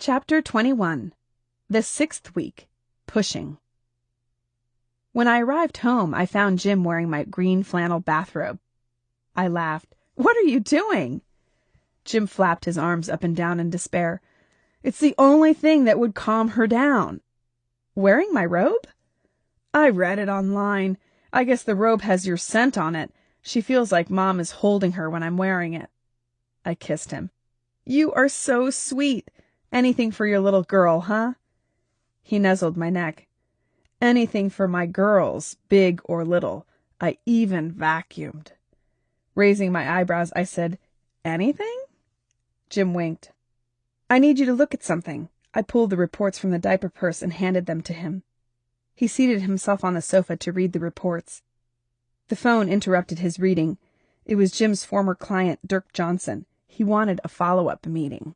Chapter 21. The 6th Week. Pushing. When I arrived home, I found Jim wearing my green flannel bathrobe. I laughed. "What are you doing?" Jim flapped his arms up and down in despair. "It's the only thing that would calm her down." "Wearing my robe?" "I read it online. I guess the robe has your scent on it. She feels like Mom is holding her when I'm wearing it." I kissed him. "You are so sweet. Anything for your little girl, huh?" He nuzzled my neck. "Anything for my girls, big or little. I even vacuumed." Raising my eyebrows, I said, "Anything?" Jim winked. "I need you to look at something." I pulled the reports from the diaper purse and handed them to him. He seated himself on the sofa to read the reports. The phone interrupted his reading. It was Jim's former client, Dirk Johnson. He wanted a follow-up meeting.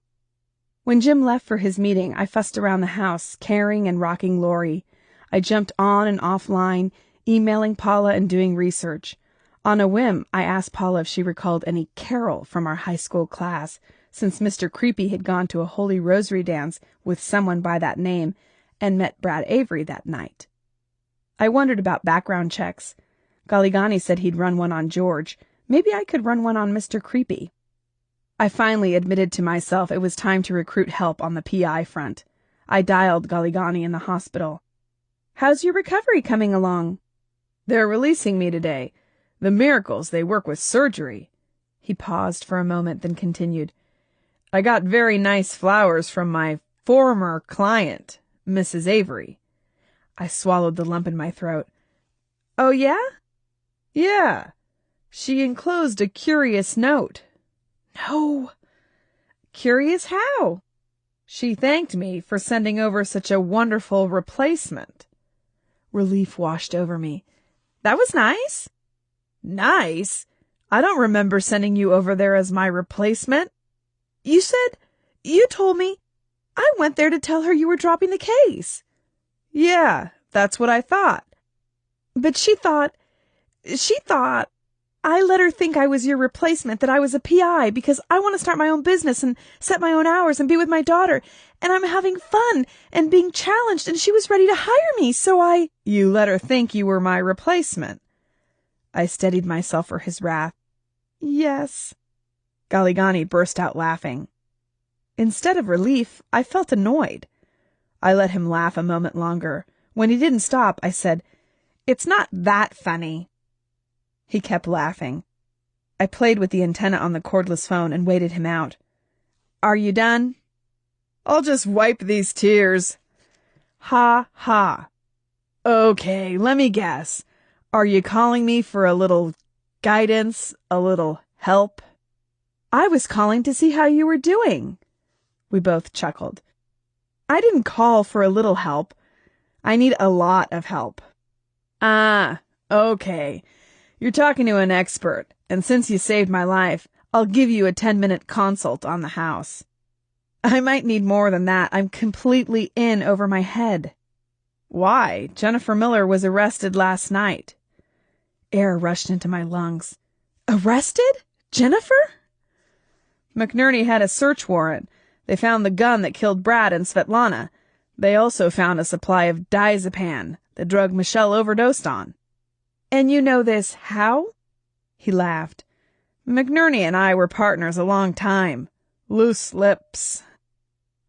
When Jim left for his meeting, I fussed around the house, carrying and rocking Lori. I jumped on and offline, emailing Paula and doing research. On a whim, I asked Paula if she recalled any Carol from our high school class, since Mr. Creepy had gone to a Holy Rosary dance with someone by that name and met Brad Avery that night. I wondered about background checks. Galligani said he'd run one on George. Maybe I could run one on Mr. Creepy. I finally admitted to myself it was time to recruit help on the PI front. I dialed Galligani in the hospital. "How's your recovery coming along?" "They're releasing me today. The miracles, they work with surgery." He paused for a moment, then continued. "I got very nice flowers from my former client, Mrs. Avery." I swallowed the lump in my throat. "Oh, yeah?" "Yeah. She enclosed a curious note." "No." "Curious how?" "She thanked me for sending over such a wonderful replacement." Relief washed over me. "That was nice." "Nice? I don't remember sending you over there as my replacement." You told me. I went there to tell her you were dropping the case." "Yeah, that's what I thought." "But she thought, I let her think I was your replacement, that I was a PI, because I want to start my own business and set my own hours and be with my daughter, and I'm having fun and being challenged, and she was ready to hire me, so I—" "You let her think you were my replacement." I steadied myself for his wrath. "Yes." Galligani burst out laughing. Instead of relief, I felt annoyed. I let him laugh a moment longer. When he didn't stop, I said, "It's not that funny." He kept laughing. I played with the antenna on the cordless phone and waited him out. "Are you done?" "I'll just wipe these tears." "Ha, ha. Okay, let me guess. Are you calling me for a little guidance, a little help?" "I was calling to see how you were doing." We both chuckled. "I didn't call for a little help. I need a lot of help." "Ah, okay. You're talking to an expert, and since you saved my life, I'll give you a 10-minute consult on the house." "I might need more than that. I'm completely in over my head." "Why? Jennifer Miller was arrested last night." Air rushed into my lungs. "Arrested? Jennifer?" "McNerney had a search warrant. They found the gun that killed Brad and Svetlana. They also found a supply of diazepam, the drug Michelle overdosed on." "And you know this how?" He laughed. "McNerney and I were partners a long time. Loose lips."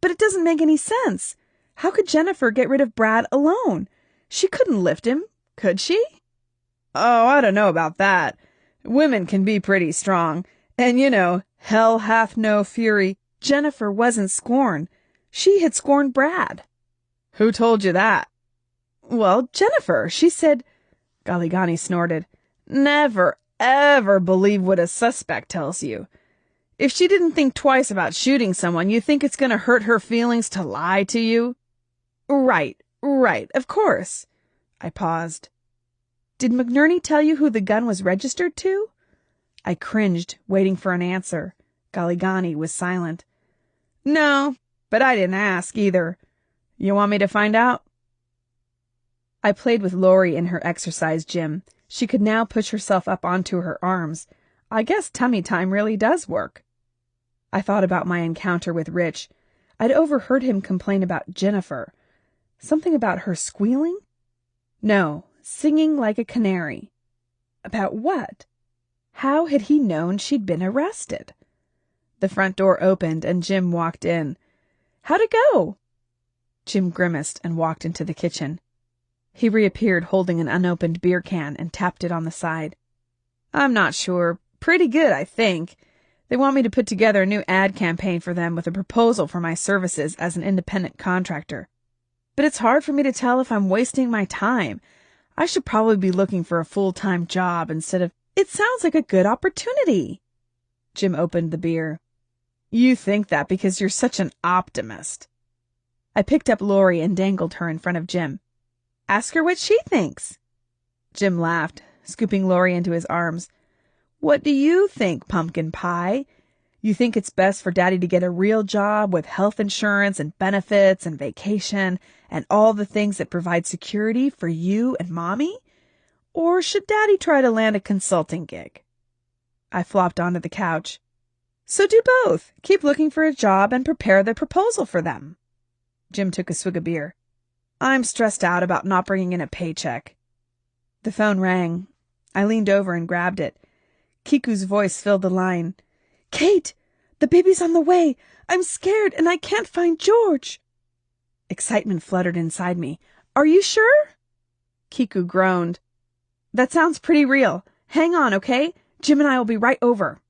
"But it doesn't make any sense. How could Jennifer get rid of Brad alone? She couldn't lift him, could she?" "Oh, I don't know about that. Women can be pretty strong. And you know, hell hath no fury." "Jennifer wasn't scorned. She had scorned Brad." "Who told you that?" "Well, Jennifer. She said—" Galligani snorted. "Never, ever believe what a suspect tells you. If she didn't think twice about shooting someone, you think it's going to hurt her feelings to lie to you?" Right, of course." I paused. "Did McNerney tell you who the gun was registered to?" I cringed, waiting for an answer. Galligani was silent. "No, but I didn't ask either. You want me to find out?" I played with Lori in her exercise gym. She could now push herself up onto her arms. I guess tummy time really does work. I thought about my encounter with Rich. I'd overheard him complain about Jennifer. Something about her squealing? No, singing like a canary. About what? How had he known she'd been arrested? The front door opened and Jim walked in. How'd it go? Jim grimaced and walked into the kitchen. He reappeared holding an unopened beer can and tapped it on the side. I'm not sure. Pretty good, I think. They want me to put together a new ad campaign for them with a proposal for my services as an independent contractor. But it's hard for me to tell if I'm wasting my time. I should probably be looking for a full-time job instead of... It sounds like a good opportunity. Jim opened the beer. You think that because you're such an optimist. I picked up Lori and dangled her in front of Jim. Ask her what she thinks. Jim laughed, scooping Lori into his arms. What do you think, pumpkin pie? You think it's best for Daddy to get a real job with health insurance and benefits and vacation and all the things that provide security for you and Mommy? Or should Daddy try to land a consulting gig? I flopped onto the couch. So do both. Keep looking for a job and prepare the proposal for them. Jim took a swig of beer. I'm stressed out about not bringing in a paycheck. The phone rang. I leaned over and grabbed it. Kiku's voice filled the line. Kate, the baby's on the way. I'm scared and I can't find George. Excitement fluttered inside me. Are you sure? Kiku groaned. That sounds pretty real. Hang on, okay? Jim and I will be right over.